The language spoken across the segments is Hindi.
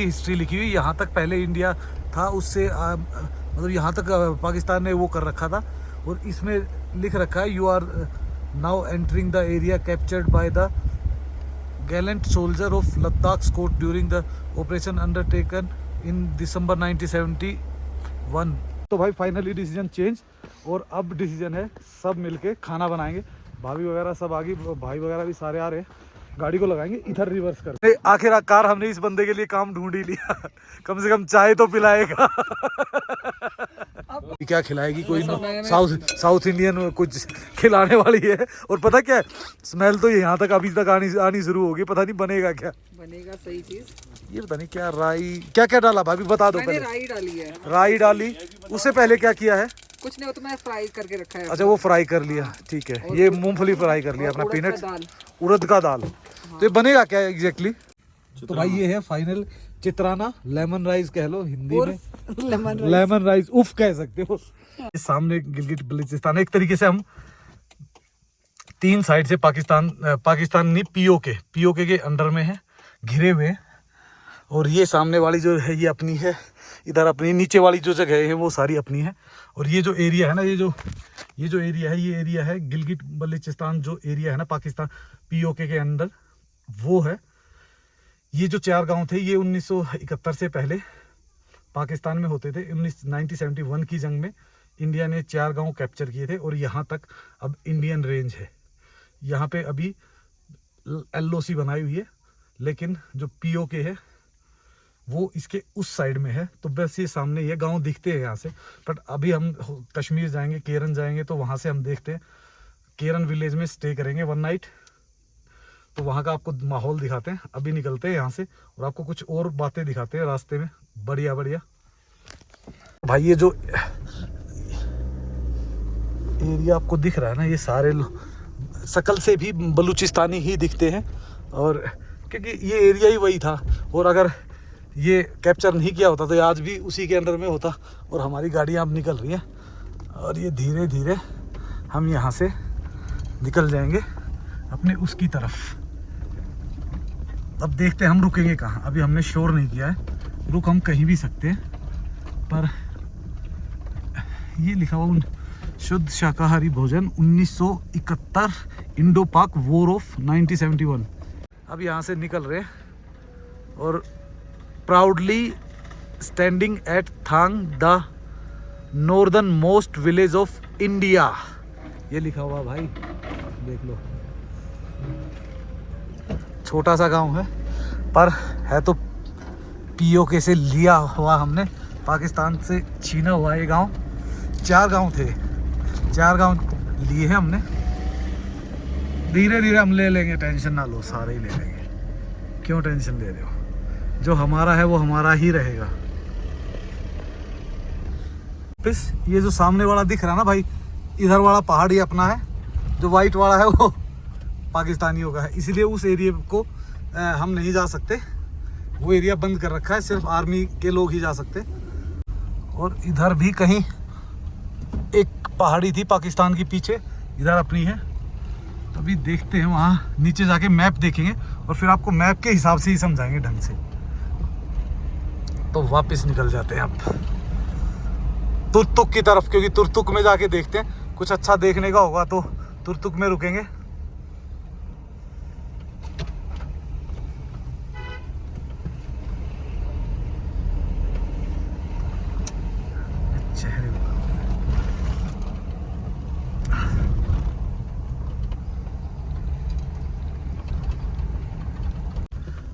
हिस्ट्री लिखी हुई। यहाँ तक पहले इंडिया था, उससे मतलब यहाँ तक पाकिस्तान ने वो कर रखा था। और इसमें लिख रखा है, you are now entering the area captured by the gallant soldier of Ladakh Scouts during the operation undertaken in December 1971। तो भाई फाइनली डिसीजन चेंज, और अब डिसीजन है सब मिलके खाना बनाएंगे। भाभी वगैरह सब आ गई, भाई वगैरह भी सारे आ रहे हैं। गाड़ी को लगाएंगे इधर रिवर्स कर। आखिरकार हमने इस बंदे के लिए काम ढूंढ ही लिया। कम से कम चाय तो पिलाएगा। क्या खिलाएगी, कोई साउथ इंडियन कुछ खिलाने वाली है। और पता क्या, स्मेल तो यहाँ तक अभी तक आनी शुरू होगी। पता नहीं बनेगा क्या, बनेगा सही चीज। ये पता नहीं क्या राई क्या क्या डाला भाभी, बता दो। मैंने राई डाली है। राई डाली, उससे पहले क्या किया है? कुछ नहीं, वो तो मैंने फ्राई करके रखा है। अच्छा, वो फ्राई कर लिया, ठीक है। ये मूंगफली फ्राई कर लिया अपना, पीनट, उड़द का दाल। तो ये बनेगा क्या एग्जैक्टली? तो भाई ये है फाइनल चित्राना, लेमन राइस कह लो हिंदी में, लेमन राइस उफ कह सकते हो। इस सामने गिलगिट बल्चिस्तान, एक तरीके से हम 3 साइड से पाकिस्तान नहीं, पीओके के अंडर में है, घिरे हुए हैं। और ये सामने वाली जो है ये अपनी है, इधर अपनी, नीचे वाली जो जगह है वो सारी अपनी है। और ये जो एरिया है ना, ये जो एरिया है, ये एरिया है गिलगिट बल्चिस्तान, जो एरिया है ना पाकिस्तान पीओके के अंदर, वो है। ये जो 4 गांव थे, ये 1971 से पहले पाकिस्तान में होते थे। 1971 की जंग में इंडिया ने 4 गांव कैप्चर किए थे। और यहाँ तक अब इंडियन रेंज है। यहाँ पे अभी LOC बनाई हुई है, लेकिन जो पीओके है वो इसके उस साइड में है। तो बस ये सामने ये गांव दिखते हैं यहाँ से। बट अभी हम कश्मीर जाएंगे, केरन जाएंगे, तो वहाँ से हम देखते हैं। केरन विलेज में स्टे करेंगे 1 नाइट, तो वहाँ का आपको माहौल दिखाते हैं। अभी निकलते हैं यहाँ से और आपको कुछ और बातें दिखाते हैं रास्ते में, बढ़िया बढ़िया। भाई ये जो एरिया आपको दिख रहा है ना, ये सारे शकल से भी बलूचिस्तानी ही दिखते हैं। और क्योंकि ये एरिया ही वही था, और अगर ये कैप्चर नहीं किया होता तो आज भी उसी के अंडर में होता। और हमारी गाड़ियाँ अब निकल रही हैं, और ये धीरे धीरे हम यहाँ से निकल जाएंगे अपने उसकी तरफ। अब देखते हैं हम रुकेंगे कहाँ। अभी हमने श्योर नहीं किया है, रुक हम कहीं भी सकते हैं। पर ये लिखा हुआ शुद्ध शाकाहारी भोजन 1971, इंडो पाक वॉर ऑफ 1971। अब यहाँ से निकल रहे हैं और proudly standing at Thang, the northern most village of India, ये लिखा हुआ भाई, देख लो। छोटा सा गांव है, पर है तो पीओके से लिया हुआ, हमने पाकिस्तान से छीना हुआ ये गांव। 4 गांव थे, 4 गांव लिए हैं हमने। धीरे धीरे हम ले लेंगे, टेंशन ना लो, सारे ही ले लेंगे। क्यों टेंशन ले रहे हो? जो हमारा है वो हमारा ही रहेगा। फिर ये जो सामने वाला दिख रहा है ना भाई, इधर वाला पहाड़ ही अपना है, जो वाइट वाला है वो पाकिस्तानियों का है। इसीलिए उस एरिया को हम नहीं जा सकते, वो एरिया बंद कर रखा है, सिर्फ आर्मी के लोग ही जा सकते। और इधर भी कहीं एक पहाड़ी थी पाकिस्तान की पीछे, इधर अपनी है। अभी देखते हैं, वहाँ नीचे जाके मैप देखेंगे और फिर आपको मैप के हिसाब से ही समझाएंगे ढंग से। तो वापस निकल जाते हैं अब तुर्तुक की तरफ, क्योंकि तुर्तुक में जाके देखते हैं, कुछ अच्छा देखने का होगा तो तुर्तुक में रुकेंगे।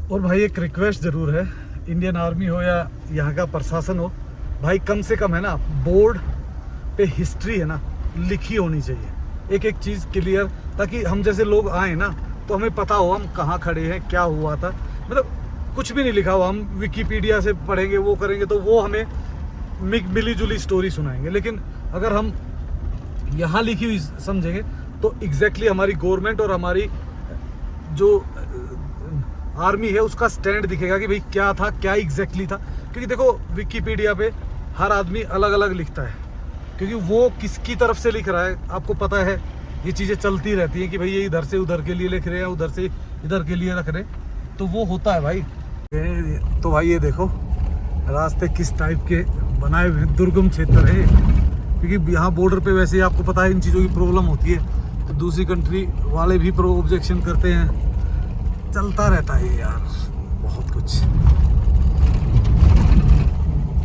और भाई एक रिक्वेस्ट ज़रूर है, इंडियन आर्मी हो या यहाँ का प्रशासन हो, भाई कम से कम है ना, बोर्ड पे हिस्ट्री है ना लिखी होनी चाहिए, एक एक चीज़ क्लियर, ताकि हम जैसे लोग आए ना तो हमें पता हो हम कहाँ खड़े हैं, क्या हुआ था। मतलब कुछ भी नहीं लिखा हुआ, हम विकिपीडिया से पढ़ेंगे, वो करेंगे तो वो हमें मिली जुली स्टोरी सुनाएंगे। लेकिन अगर हम यहाँ लिखी हुई समझेंगे तो एग्जैक्टली हमारी गवर्नमेंट और हमारी जो आर्मी है उसका स्टैंड दिखेगा कि भाई क्या था, क्या एग्जैक्टली था। क्योंकि देखो विकिपीडिया पे हर आदमी अलग अलग लिखता है, क्योंकि वो किसकी तरफ से लिख रहा है आपको पता है। ये चीज़ें चलती रहती हैं कि भाई ये इधर से उधर के लिए लिख रहे हैं, उधर से इधर के लिए रख रहे हैं, तो वो होता है भाई। तो भाई ये देखो रास्ते किस टाइप के बनाए हुए हैं, दुर्गम क्षेत्र है क्योंकि यहाँ बॉर्डर पे वैसे ही आपको पता है इन चीज़ों की प्रॉब्लम होती है, तो दूसरी कंट्री वाले भी ऑब्जेक्शन करते हैं, चलता रहता है यार बहुत कुछ।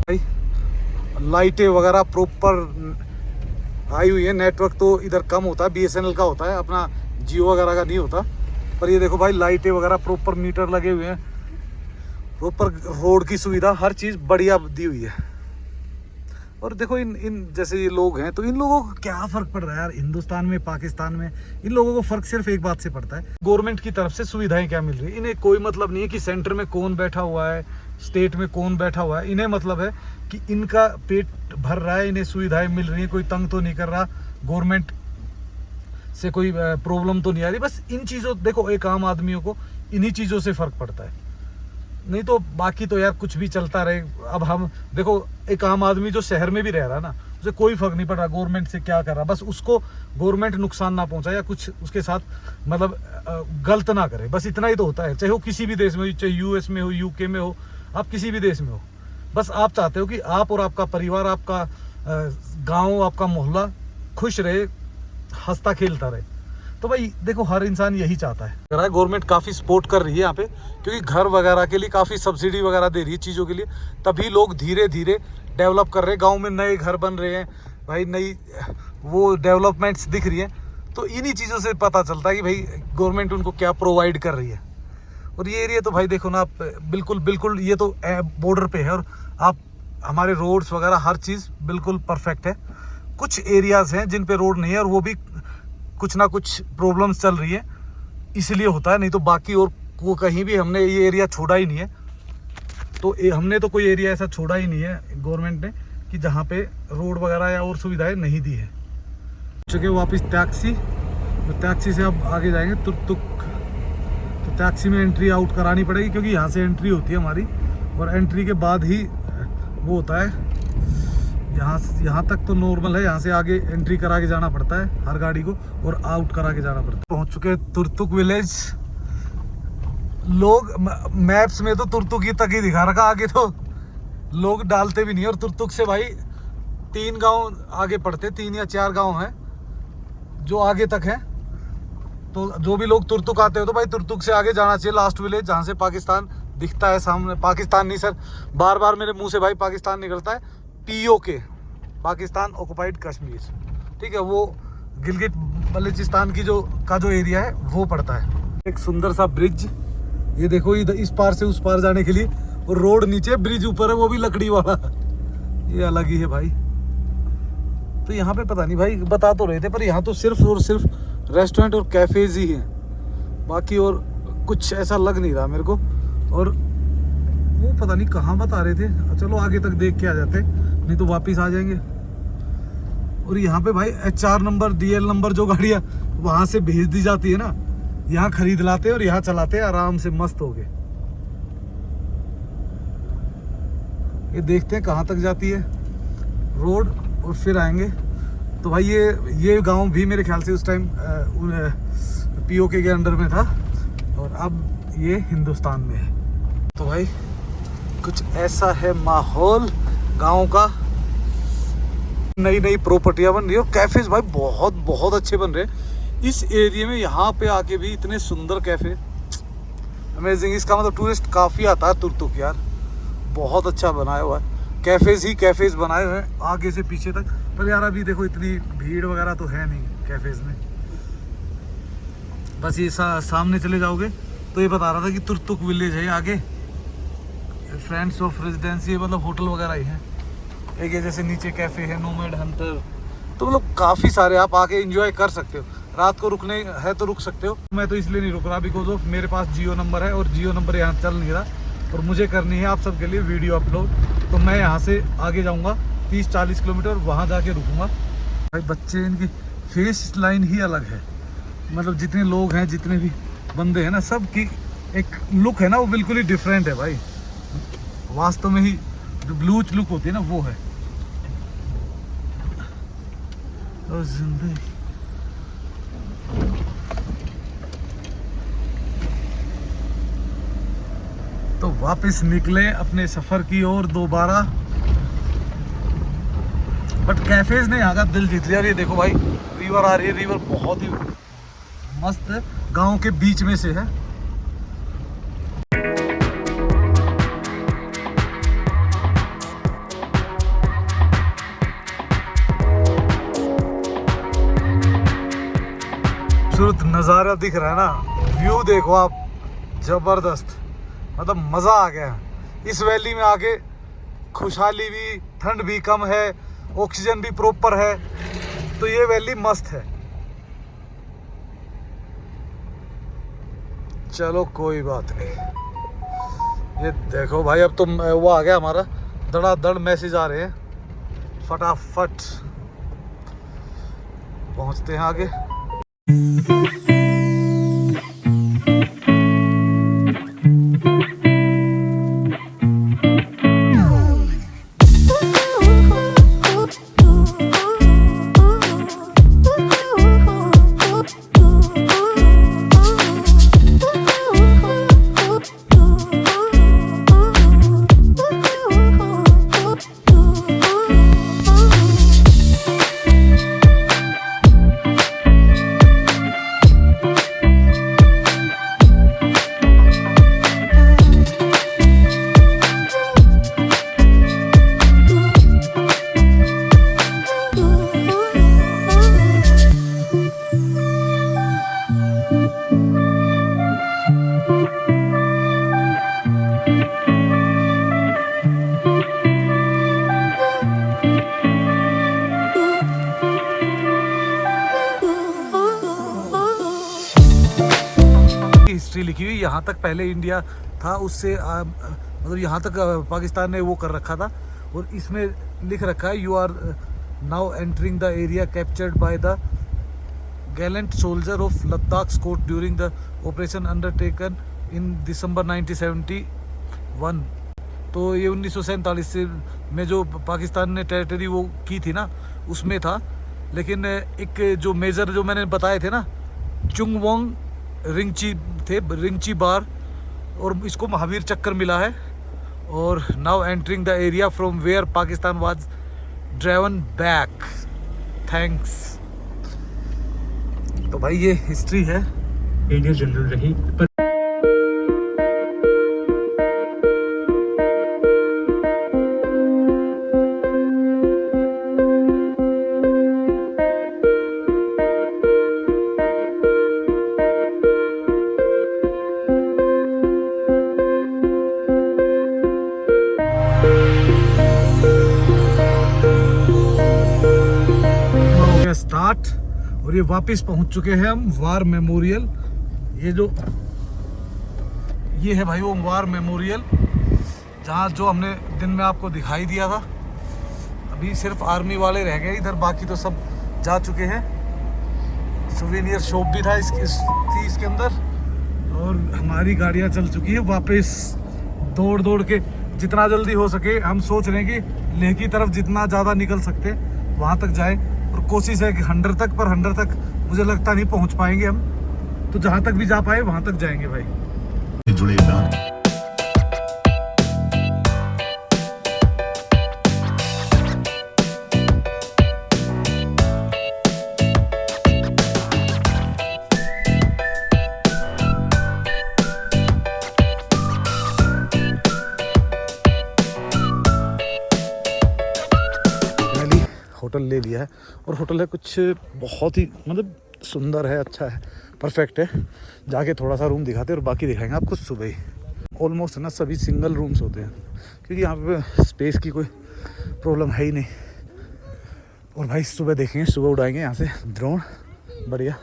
भाई लाइटें वगैरह प्रॉपर आई हुई है, नेटवर्क तो इधर कम होता है, BSNL का होता है, अपना जियो वगैरह का नहीं होता, पर ये देखो भाई लाइटें वगैरह प्रॉपर मीटर लगे हुए हैं, प्रॉपर रोड की सुविधा हर चीज़ बढ़िया दी हुई है। और देखो इन जैसे ये लोग हैं तो इन लोगों को क्या फ़र्क पड़ रहा है यार, हिंदुस्तान में पाकिस्तान में इन लोगों को फ़र्क सिर्फ एक बात से पड़ता है, गवर्नमेंट की तरफ से सुविधाएं क्या मिल रही है। इन्हें कोई मतलब नहीं है कि सेंटर में कौन बैठा हुआ है, स्टेट में कौन बैठा हुआ है, इन्हें मतलब है कि इनका पेट भर रहा है, इन्हें सुविधाएं मिल रही हैं, कोई तंग तो नहीं कर रहा, गवर्नमेंट से कोई प्रॉब्लम तो नहीं आ रही। बस इन चीज़ों, देखो एक आम आदमियों को इन्हीं चीज़ों से फ़र्क पड़ता है, नहीं तो बाकी तो यार कुछ भी चलता रहे। अब हम देखो एक आम आदमी जो शहर में भी रह रहा है ना, उसे कोई फर्क नहीं पड़ रहा गवर्नमेंट से क्या कर रहा, बस उसको गवर्नमेंट नुकसान ना पहुंचाए या कुछ उसके साथ मतलब गलत ना करे, बस इतना ही तो होता है। चाहे वो किसी भी देश में हो, चाहे US में हो, UK में हो, आप किसी भी देश में हो, बस आप चाहते हो कि आप और आपका परिवार, आपका गाँव, आपका मोहल्ला खुश रहे, हंसता खेलता रहे। तो भाई देखो हर इंसान यही चाहता है। गवर्नमेंट काफ़ी सपोर्ट कर रही है यहाँ पे, क्योंकि घर वगैरह के लिए काफ़ी सब्सिडी वगैरह दे रही है चीज़ों के लिए, तभी लोग धीरे धीरे डेवलप कर रहे हैं, गांव में नए घर बन रहे हैं भाई, नई वो डेवलपमेंट्स दिख रही हैं, तो इन्हीं चीज़ों से पता चलता है कि भाई गवर्नमेंट उनको क्या प्रोवाइड कर रही है। और ये एरिया तो भाई देखो ना आप, बिल्कुल ये तो बॉर्डर पे है और आप हमारे रोड्स वगैरह हर चीज़ बिल्कुल परफेक्ट है। कुछ एरियाज़ हैं जिन पे रोड नहीं है और वो भी कुछ ना कुछ प्रॉब्लम्स चल रही है, इसलिए होता है, नहीं तो बाकी और वो कहीं भी हमने ये एरिया छोड़ा ही नहीं है। तो हमने तो कोई एरिया ऐसा छोड़ा ही नहीं है गवर्नमेंट ने कि जहाँ पे रोड वगैरह या और सुविधाएं नहीं दी है। चुके वापस टैक्सी, तो टैक्सी से अब आगे जाएंगे तुक, तो टैक्सी में एंट्री आउट करानी पड़ेगी क्योंकि यहाँ से एंट्री होती है हमारी, और एंट्री के बाद ही वो होता है। यहाँ तक तो नॉर्मल है, यहाँ से आगे एंट्री करा के जाना पड़ता है हर गाड़ी को, और आउट करा के जाना पड़ता है। पहुँच चुके हैं तुर्तुक विलेज। लोग मैप्स में तो तुर्तुक ही तक ही दिखा रखा, आगे तो लोग डालते भी नहीं। और तुर्तुक से भाई 3 गांव आगे पड़ते, 3 या 4 गांव हैं जो आगे तक हैं। तो जो भी लोग तुर्तुक आते हो तो भाई तुर्तुक से आगे जाना चाहिए, लास्ट विलेज जहाँ से पाकिस्तान दिखता है सामने। पाकिस्तान नहीं सर, बार बार मेरे मुंह से भाई पाकिस्तान निकलता है, POK, पाकिस्तान ऑक्युपाइड कश्मीर, ठीक है, वो गिलगित बलूचिस्तान की जो एरिया है वो पड़ता है। एक सुंदर सा ब्रिज, ये देखो इधर इस पार से उस पार जाने के लिए, और रोड नीचे, ब्रिज ऊपर है, वो भी लकड़ी वाला, ये अलग ही है भाई। तो यहाँ पे पता नहीं भाई, बता तो रहे थे पर यहाँ तो सिर्फ और सिर्फ रेस्टोरेंट और कैफेज ही हैं, बाकी और कुछ ऐसा लग नहीं रहा मेरे को। और वो पता नहीं कहाँ बता रहे थे, चलो आगे तक देख के आ जाते, नहीं तो वापस आ जाएंगे। और यहाँ पे भाई HR नंबर, DL नंबर जो गाड़ियाँ वहाँ से भेज दी जाती है ना, यहाँ खरीद लाते हैं और यहाँ चलाते हैं आराम से मस्त हो गए। ये देखते हैं कहाँ तक जाती है रोड और फिर आएंगे। तो भाई ये गांव भी मेरे ख्याल से उस टाइम POK के अंडर में था, और अब ये हिंदुस्तान में है। तो भाई कुछ ऐसा है माहौल गांव का, नई प्रॉपर्टियां बन रही है और कैफेज भाई बहुत अच्छे बन रहे हैं इस एरिया में। यहाँ पे आके भी इतने सुंदर कैफे, अमेजिंग। इसका मतलब टूरिस्ट काफ़ी आता है तुर्तुक यार, बहुत अच्छा बनाया हुआ है, कैफेज बनाए हुए हैं आगे से पीछे तक। पर यार अभी देखो इतनी भीड़ वगैरह तो है नहीं कैफेज में, बस ये सामने चले जाओगे तो ये बता रहा था कि तुर्तुक विलेज है आगे, फ्रेंड्स ऑफ रेजिडेंसी, मतलब होटल वगैरह ही है। एक ये जैसे नीचे कैफे है, नोमैड हंटर, तो मतलब काफ़ी सारे आप आके एंजॉय कर सकते हो। रात को रुकने है तो रुक सकते हो, मैं तो इसलिए नहीं रुक रहा बिकॉज ऑफ मेरे पास जियो नंबर है और जियो नंबर यहाँ चल नहीं रहा, और मुझे करनी है आप सबके लिए वीडियो अपलोड। तो मैं यहाँ से आगे जाऊँगा 30-40 किलोमीटर, वहाँ जाके रुकूँगा। भाई बच्चे, इनकी फेस लाइन ही अलग है, मतलब जितने लोग हैं, जितने भी बंदे हैं ना, सब की एक लुक है ना वो बिल्कुल ही डिफरेंट है भाई। वास्तव में ही जो ब्लूच लुक होती है ना वो है। और जिंदगी तो वापस निकले अपने सफर की ओर दोबारा। बट कैफेज ने यहाँ का दिल जीत लिया। ये देखो भाई, रिवर आ रही है। रिवर बहुत ही मस्त है, गांव के बीच में से है। खूबसूरत नज़ारा दिख रहा है ना, व्यू देखो आप, जबरदस्त, मतलब मज़ा आ गया। इस वैली में आके खुशहाली भी, ठंड भी कम है, ऑक्सीजन भी प्रॉपर है, तो ये वैली मस्त है। चलो कोई बात नहीं। ये देखो भाई, अब तो वो आ गया हमारा, धड़ाधड़ मैसेज आ रहे हैं, फटाफट पहुंचते हैं आगे। हिस्ट्री लिखी हुई, यहाँ तक पहले इंडिया था, उससे मतलब यहाँ तक पाकिस्तान ने वो कर रखा था। और इसमें लिख रखा है, you are now entering the area captured by the gallant soldier of Ladakh court during the operation undertaken in December 1971। तो ये 1947 में जो पाकिस्तान ने टेरिटरी वो की थी ना, उसमें था। लेकिन एक जो मेजर जो मैंने बताए थे ना, चुंगवोंग रिंगची थे, रिंगची बार, और इसको महावीर चक्कर मिला है। और now entering the area from where Pakistan was driven back, thanks. तो भाई ये हिस्ट्री है। मेजर जनरल रही पर स्टार्ट। और ये वापस पहुंच चुके हैं हम वार मेमोरियल। ये है भाई वो वार मेमोरियल, जहाँ जो हमने दिन में आपको दिखाई दिया था। अभी सिर्फ आर्मी वाले रह गए इधर, बाकी तो सब जा चुके हैं। सुवेनियर शॉप भी था इसके अंदर। और हमारी गाड़ियाँ चल चुकी है वापस, दौड़ दौड़ के जितना जल्दी हो सके। हम सोच रहे हैं कि लेह की तरफ जितना ज़्यादा निकल सकते वहाँ तक जाए, और कोशिश है कि 100 तक, पर 100 तक मुझे लगता नहीं पहुँच पाएंगे हम। तो जहाँ तक भी जा पाए वहाँ तक जाएंगे भाई। जुड़े होटल ले लिया है, और होटल है कुछ बहुत ही मतलब सुंदर है, अच्छा है, परफेक्ट है। जाके थोड़ा सा रूम दिखाते हैं और बाकी दिखाएंगे आपको सुबह ही। ऑलमोस्ट ना सभी सिंगल रूम्स होते हैं, क्योंकि यहाँ पे स्पेस की कोई प्रॉब्लम है ही नहीं। और भाई सुबह देखेंगे, सुबह उड़ाएंगे यहाँ से ड्रोन बढ़िया,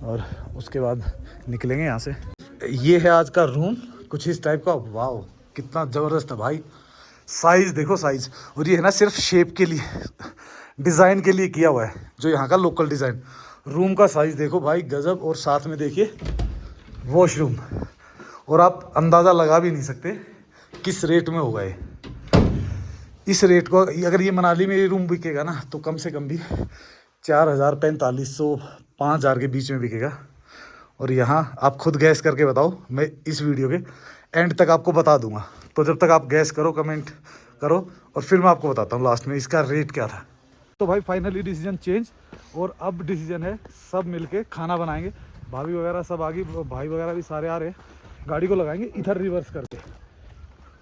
और उसके बाद निकलेंगे यहाँ से। ये है आज का रूम, कुछ इस टाइप का। वाह कितना ज़बरदस्त है भाई, साइज़ देखो साइज़। और ये है ना सिर्फ शेप के लिए, डिज़ाइन के लिए किया हुआ है, जो यहाँ का लोकल डिज़ाइन। रूम का साइज़ देखो भाई गजब। और साथ में देखिए वॉशरूम, और आप अंदाज़ा लगा भी नहीं सकते किस रेट में होगा ये। इस रेट को अगर ये मनाली में ये रूम बिकेगा ना, तो कम से कम भी 4000, 4500, 5000 के बीच में बिकेगा। और यहाँ आप खुद गैस करके बताओ, मैं इस वीडियो के एंड तक आपको बता दूंगा। तो जब तक आप गैस करो, कमेंट करो, और फिर मैं आपको बताता हूँ लास्ट में इसका रेट क्या था। तो भाई फाइनली डिसीजन चेंज, और अब डिसीजन है सब मिलके खाना बनाएंगे। भाभी वगैरह सब आ गई, भाई वगैरह भी सारे आ रहे हैं। गाड़ी को लगाएंगे इधर रिवर्स करके,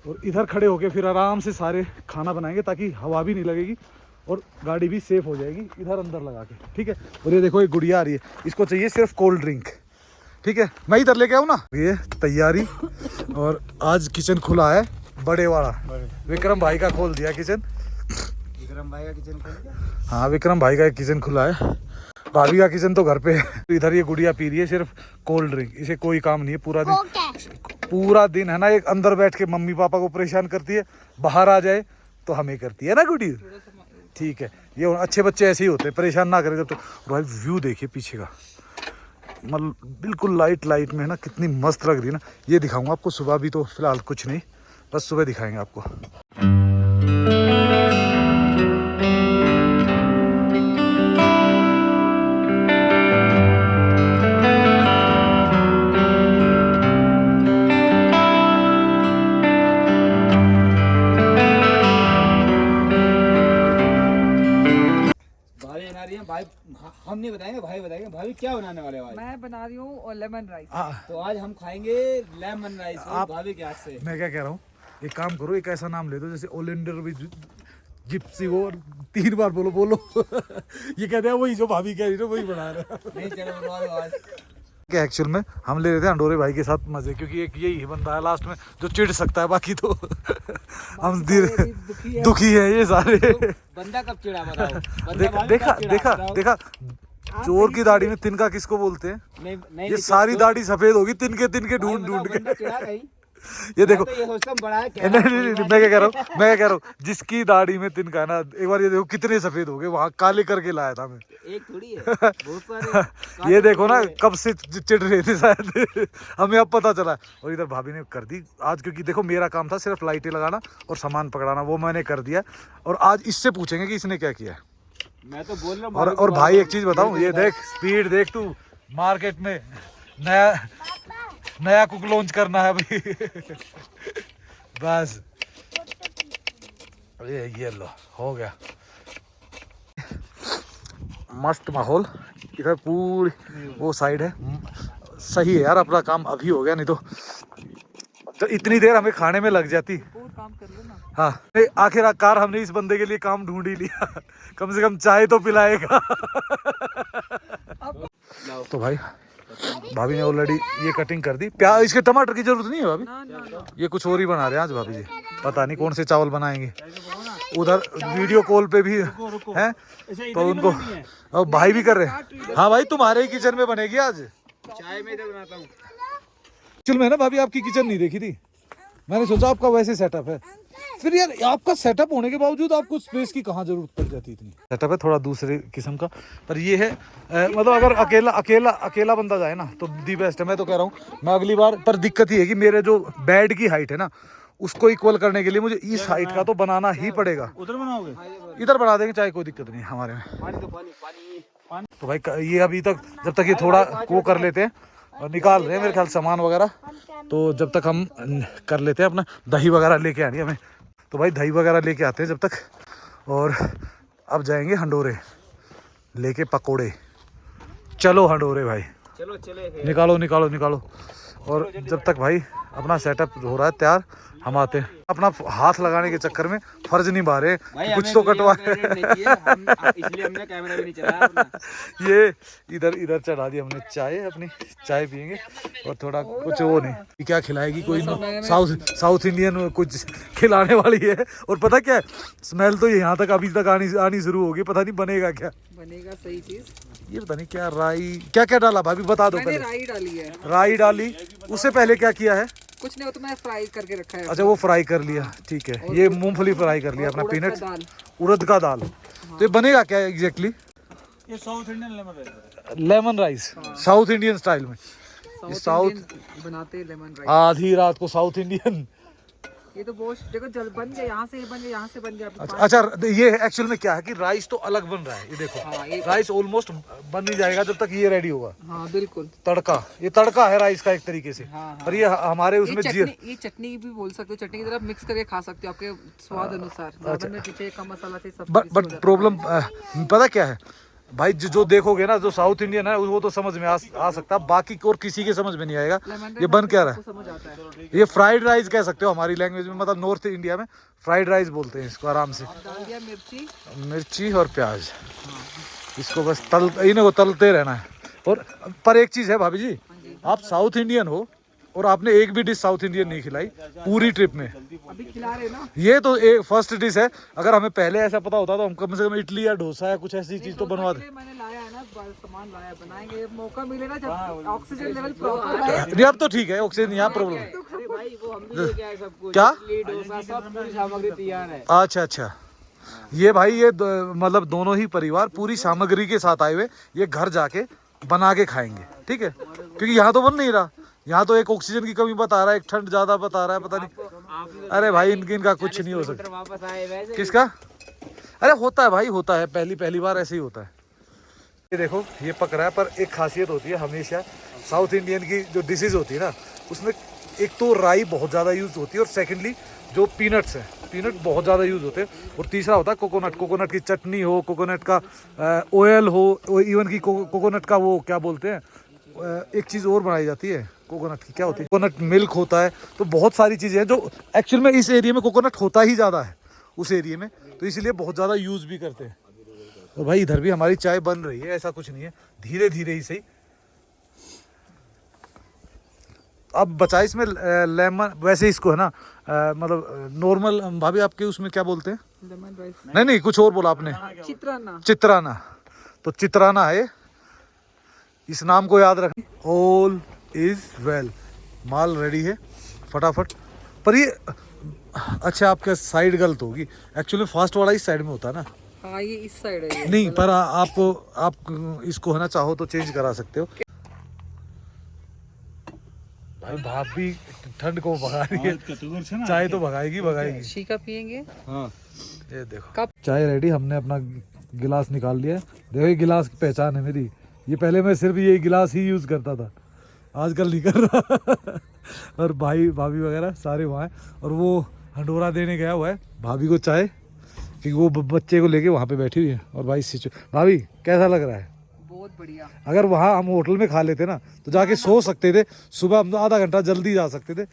और इधर खड़े होके फिर आराम से सारे खाना बनाएंगे, ताकि हवा भी नहीं लगेगी और गाड़ी भी सेफ हो जाएगी इधर अंदर लगा के, ठीक है। और ये देखो एक गुड़िया आ रही है, इसको चाहिए सिर्फ कोल्ड ड्रिंक, ठीक है। मैं इधर लेके आऊँ ना। ये तैयारी, और आज किचन खुला है बड़े वाला, विक्रम भाई का खोल दिया किचन। विक्रम भाई का किचन खोल दिया? हाँ, विक्रम भाई का एक किचन खुला है, भाभी का किचन तो घर पे है। तो इधर ये गुड़िया पी रही है सिर्फ कोल्ड ड्रिंक, इसे कोई काम नहीं है पूरा दिन है ना, एक अंदर बैठ के मम्मी पापा को परेशान करती है, बाहर आ जाए तो हमें करती है ना गुड़ी। ठीक है, ये अच्छे बच्चे ऐसे ही होते हैं, परेशान ना करें जब तो। भाई व्यू देखिए पीछे का, मतलब बिल्कुल लाइट में है ना, कितनी मस्त लग रही है ना। ये दिखाऊंगा आपको सुबह भी, तो फिलहाल कुछ नहीं, बस सुबह दिखाएंगे आपको। भाई हम नहीं बताएंगे, भाई बताएंगे। भाभी क्या बनाने वाले हो आज? मैं बना रही हूँ लेमन राइस। तो आज हम खाएंगे लेमन राइस भाभी के हाथ से। मैं क्या कह रहा हूँ, एक काम करो, एक ऐसा नाम ले दो जैसे ओलेंडर विद जिप्सी, वो 3 बार बोलो ये कहते हैं वही जो भाभी कह रही है वही बना रहे। नहीं चलो आज क्या एक्चुअल में हम ले रहे थे अंडोरे भाई के साथ मजे, क्योंकि एक यही बंदा है लास्ट में जो चिढ़ सकता है, बाकी तो हम दुखी है ये सारे। बंदा कब चिढ़ा बताओ? देखा चोर की दाढ़ी में तिनका किसको बोलते हैं? नहीं, ये सारी दाढ़ी सफेद होगी तिनके ढूंढ के। ये देखो, ये सोचता हूँ बड़ा है क्या? नहीं, मैं क्या कह रहा हूँ जिसकी दाढ़ी में तिनका है ना, एक बार ये देखो कितने सफेद हो गए, वहाँ काले करके लाया था मैं। एक थोड़ी है, बहुत सारे। ये देखो ना कब से चिढ़ रहे थे शायद हमें अब पता चला। और इधर भाभी ने कर दी आज, क्योंकि देखो मेरा काम था सिर्फ लाइटें लगाना और सामान पकड़ाना, वो मैंने कर दिया। और आज इससे पूछेंगे कि इसने क्या किया है। मैं तो बोल रहा हूँ। और भाई एक चीज बताऊं, ये देख स्पीड देख तू, मार्केट में नया कुक लॉन्च करना है भाई बस ये लो हो गया, मस्त माहौल। इधर पूरी वो साइड है, सही है यार, अपना काम अभी हो गया, नहीं तो इतनी देर हमें खाने में लग जाती। काम कर लो ना। हाँ, आखिरकार हमने इस बंदे के लिए काम ढूंढ ही लिया, कम से कम चाय तो पिलाएगा तो भाई भाभी ने ऑलरेडी ये कटिंग कर दी। प्याज, इसके टमाटर की जरूरत नहीं है भाभी, ये कुछ और ही बना रहे हैं आज भाभी जी, पता नहीं कौन से चावल बनाएंगे। उधर वीडियो कॉल पे भी हैं तो उनको, और भाई भी कर रहे हैं। हाँ भाई, तुम्हारे ही किचन में बनेगी आज चाय में इधर बनाता हूँ। एक्चुअल में ना भाभी आपकी किचन नहीं देखी थी, मैंने सोचा आपका वैसे सेटअप है, फिर यार आपका सेटअप होने के बावजूद आपको स्पेस की कहाँ जरूरत पड़ जाती इतनी। सेटअप है थोड़ा दूसरे किस्म का, पर ये है मतलब अगर अकेला बंदा जाए ना तो दी बेस्ट है। मैं तो कह रहा हूँ मैं अगली बार, पर दिक्कत ये है कि मेरे जो बेड की हाइट है ना उसको इक्वल करने के लिए मुझे इस हाइट का तो बनाना ही पड़ेगा। उधर बनाओगे? इधर बना देंगे, चाहे कोई दिक्कत नहीं हमारे में। पानी तो भाई ये अभी तक जब तक ये थोड़ा वो कर लेते हैं और निकाल रहे हैं मेरे ख्याल सामान वगैरह, तो जब तक हम कर लेते हैं अपना दही वगैरह लेके आनी हमें। तो भाई दही वगैरह लेके आते हैं जब तक, और अब जाएंगे हंडोरे लेके पकोड़े। चलो हंडोरे भाई, चलो चले निकालो। और जब तक भाई अपना सेटअप हो रहा है तैयार, हम आते हैं। अपना हाथ लगाने के चक्कर में फर्ज नहीं पा रहे, कुछ तो कटवा इसलिए हमने कैमरा भी नहीं चलाया अपना। ये इधर चढ़ा दी हमने चाय, अपनी चाय पियेंगे और थोड़ा कुछ वो नहीं क्या खिलाएगी कोई साउथ इंडियन कुछ खिलाने वाली है। और पता क्या है, स्मेल तो यहाँ तक अभी तक आनी शुरू होगी, पता नहीं बनेगा क्या, बनेगा सही चीज। ये पता नहीं क्या राई क्या डाला भाभी, बता दो। मैंने पहले राई डाली, उससे पहले क्या किया है? कुछ नहीं, वो तो मैं फ्राई करके रखा है। अच्छा, वो फ्राई कर लिया, ठीक है। ये मूंगफली फ्राई कर लिया, अपना पीनट, उड़द का दाल। तो ये बनेगा क्या एग्जैक्टली? ये south Indian lemon rice, south Indian style में। साउथ बनाते लेमन राइस। आधी रात को साउथ इंडियन ये तो बहुत देखो जल बन गया, यहाँ से ये बन गया, यहाँ से बन गया। अच्छा ये एक्चुअल में क्या है कि राइस तो अलग बन रहा है, ये देखो। हाँ, राइस ऑलमोस्ट बन नहीं जाएगा जब तक ये रेडी होगा। हाँ बिल्कुल, तड़का, ये तड़का है राइस का एक तरीके से। हाँ, पर ये हमारे उसमें ये चटनी भी बोल सकते हो, चटनी की तरफ मिक्स करके खा सकते हो आपके स्वाद अनुसार। ज्यादा मिर्च चाहिए, कम मसाला चाहिए, सब बट प्रॉब्लम पता क्या है भाई, जो देखोगे ना, जो साउथ इंडियन है वो तो समझ में आ सकता है, बाकी और किसी के समझ में नहीं आएगा ये बन क्या रहा है। समझ आता है। ये फ्राइड राइस कह सकते हो हमारी लैंग्वेज में, मतलब नॉर्थ इंडिया में फ्राइड राइस बोलते हैं इसको आराम से। डाल दिया मिर्ची और प्याज, इसको बस इन्हें तलते रहना है। और पर एक चीज़ है भाभी जी, आप साउथ इंडियन हो और आपने एक भी डिश साउथ इंडियन नहीं खिलाई पूरी ट्रिप में। अभी खिला रहे ना, ये तो एक फर्स्ट डिश है। अगर हमें पहले ऐसा पता होता तो हम कम से कम इडली या डोसा या कुछ ऐसी चीज तो बनवा दे। मैंने लाया है ना, सामान लाया, बनाएंगे, मौका मिले ना जब ऑक्सीजन लेवल प्रॉपर है। नहीं अब तो ठीक है, ऑक्सीजन यहाँ प्रॉब्लम है। अरे भाई वो हम भी लेके आए सब कुछ, क्या? इडली डोसा सब पूरी सामग्री तैयार है। अच्छा, ये भाई ये मतलब दोनों ही परिवार पूरी सामग्री के साथ आए हुए, ये घर जाके बना के खाएंगे, ठीक है? क्योंकि यहाँ तो बन नहीं रहा, यहाँ तो एक ऑक्सीजन की कमी बता रहा है, एक ठंड ज्यादा बता रहा है, पता नहीं। अरे भाई इनका कुछ नहीं हो सकता। वापस आए वैसे किसका? अरे होता है भाई, होता है, पहली बार ऐसे ही होता है। ये देखो ये पक रहा है, पर एक खासियत होती है हमेशा साउथ इंडियन की जो डिशेज होती है ना, उसमें एक तो राई बहुत ज़्यादा यूज़ होती है, और सेकेंडली जो पीनट्स हैं, पीनट बहुत ज़्यादा यूज़ होते हैं, और तीसरा होता है कोकोनट की चटनी हो, कोकोनट का ऑयल हो, इवन की कोकोनट का वो क्या बोलते हैं, एक चीज़ और बनाई जाती है कोकोनट की, क्या होती है, कोकोनट मिल्क होता है। तो बहुत सारी चीज़ें हैं जो एक्चुअल में इस एरिया में कोकोनट होता ही ज़्यादा है उस एरिया में, तो इसलिए बहुत ज़्यादा यूज़ भी करते हैं। तो भाई इधर भी हमारी चाय बन रही है, ऐसा कुछ नहीं है, धीरे धीरे ही सही। अब बचा इसमें लेमन, वैसे इसको है ना मतलब नॉर्मल, भाभी आपके उसमें क्या बोलते हैं? लेमन राइस नहीं कुछ और बोला आपने, चित्राना। तो चित्राना है, इस नाम को याद रखें। All is well, mall ready है फटाफट। पर ये अच्छा आपका साइड गलत होगी, एक्चुअली फास्ट वाला इस साइड में होता है ना। हाँ ये इस साइड है ये। नहीं पर आप इसको है ना चाहो तो चेंज करा सकते हो। भाई भाभी ठंड को भगा रही है, चाय तो भगाएगी। शीका पियेंगे। हाँ ये देखो कप चाय रेडी, हमने अपना गिलास निकाल लिया है। देखो ये गिलास की पहचान है मेरी, ये पहले मैं सिर्फ ये गिलास ही यूज़ करता था, आजकल नहीं कर रहा। और भाई भाभी वगैरह सारे वहाँ हैं, और वो हंडोरा देने गया हुआ है भाभी को चाय, क्योंकि वो बच्चे को लेके वहाँ पे बैठी हुई है। और भाई भाभी कैसा लग रहा है? बहुत बढ़िया। अगर वहाँ हम होटल में खा लेते ना तो जाके सो सकते थे, सुबह हम आधा घंटा जल्दी जा सकते थे,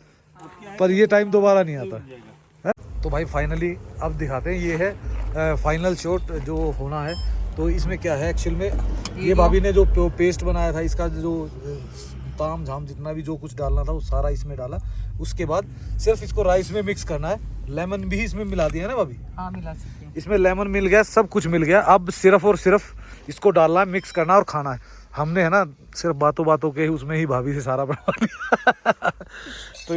पर ये टाइम दोबारा नहीं आता है। तो भाई फाइनली अब दिखाते हैं, ये है फाइनल शॉट जो होना है। तो इसमें क्या है एक्चुअल में, ये भाभी ने जो पेस्ट बनाया था इसका, जो ताम झाम जितना भी जो कुछ डालना था वो सारा इसमें डाला। उसके बाद सिर्फ इसको राइस में मिक्स करना है। लेमन भी इसमें मिला दिया है ना भाभी? हाँ मिला सकते हैं। इसमें लेमन मिल गया, सब कुछ मिल गया। अब सिर्फ और सिर्फ इसको डालना है, मिक्स करना और खाना है। हमने है ना सिर्फ बातों के उसमें ही भाभी से सारा बनवा लिया। तो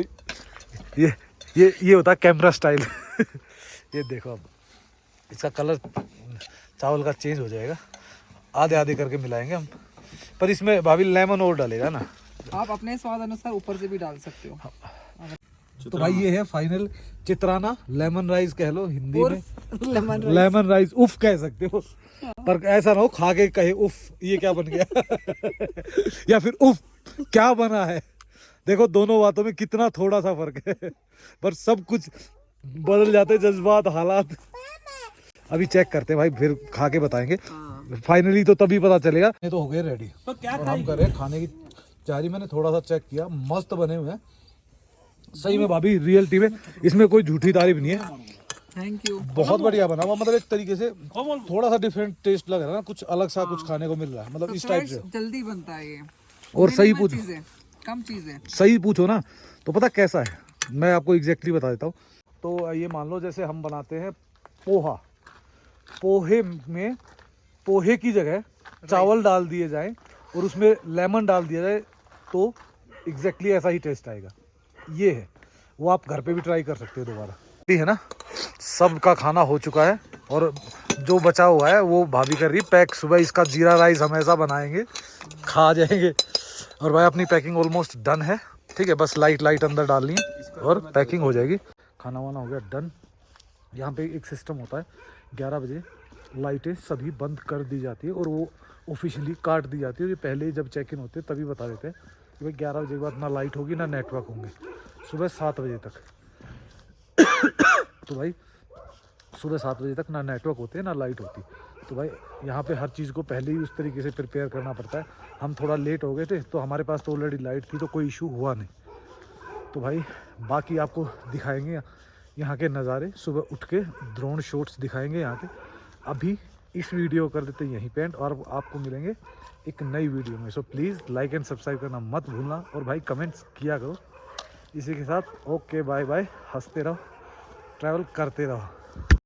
ये होता है कैमरा स्टाइल। ये देखो अब इसका कलर चावल का चेंज हो जाएगा, आधे आधे करके मिलाएंगे हम। पर इसमें भाभी लेमन और डालेगा ना, आप अपने स्वाद अनुसार ऊपर से भी डाल सकते हो। तो भाई ये है फाइनल चित्राना, लेमन राइस कह लो हिंदी में, लेमन राइस उफ कह सकते हो, पर ऐसा ना हो खा के कहे उफ ये क्या बन गया। या फिर उफ क्या बना है। देखो दोनों बातों में कितना थोड़ा सा फर्क है, पर सब कुछ बदल जाते जज्बात हालात। अभी चेक करते हैं भाई, फिर खा के बताएंगे फाइनली, तो तभी पता चलेगा। ये तो हो गए रेडी, और हम कर रहे हैं खाने की तैयारी। मैंने थोड़ा सा चेक किया, मस्त बने हुए हैं सही में भाभी, रियलिटी में इसमें कोई झूठी तारीफ नहीं है। Thank you. बहुत बढ़िया बना हुआ, मतलब एक तरीके से थोड़ा सा डिफरेंट टेस्ट लग रहा है ना, कुछ अलग सा कुछ खाने को मिल रहा है, मतलब इस टाइप से। जल्दी बनता है ये, और सही पूछो, कम चीजें सही पूछो ना तो पता कैसा है, मैं आपको एग्जैक्टली बता देता हूँ। तो ये मान लो जैसे हम बनाते हैं पोहा, पोहे में पोहे की जगह चावल डाल दिए जाए और उसमें लेमन डाल दिया जाए तो एग्जैक्टली ऐसा ही टेस्ट आएगा। ये है वो, आप घर पे भी ट्राई कर सकते हो दोबारा। ठीक है ना, सबका खाना हो चुका है और जो बचा हुआ है वो भाभी कर रही पैक। सुबह इसका जीरा राइस हमेशा बनाएंगे, खा जाएंगे। और भाई अपनी पैकिंग ऑलमोस्ट डन है, ठीक है, बस लाइट अंदर डालनी है और पैकिंग हो जाएगी। खाना वाना हो गया डन। यहाँ पे एक सिस्टम होता है 11 बजे लाइटें सभी बंद कर दी जाती है और वो ऑफिशियली काट दी जाती है। ये पहले ही जब चेक इन होते हैं तभी बता देते हैं कि भाई 11 बजे के बाद ना लाइट होगी ना नेटवर्क होंगे सुबह 7 बजे तक। तो भाई सुबह 7 बजे तक ना नेटवर्क होते हैं ना लाइट होती। तो भाई यहाँ पे हर चीज़ को पहले ही उस तरीके से प्रिपेयर करना पड़ता है। हम थोड़ा लेट हो गए थे तो हमारे पास तो ऑलरेडी लाइट थी तो कोई इशू हुआ नहीं। तो भाई बाकी आपको दिखाएंगे यहाँ के नज़ारे, सुबह उठ के ड्रोन शॉट्स दिखाएंगे यहाँ के। अभी इस वीडियो कर देते हैं यहीं पे एंड, और आपको मिलेंगे एक नई वीडियो में। So please like and subscribe करना मत भूलना और भाई कमेंट्स किया करो। इसी के साथ ओके बाय बाय, हंसते रहो, ट्रैवल करते रहो।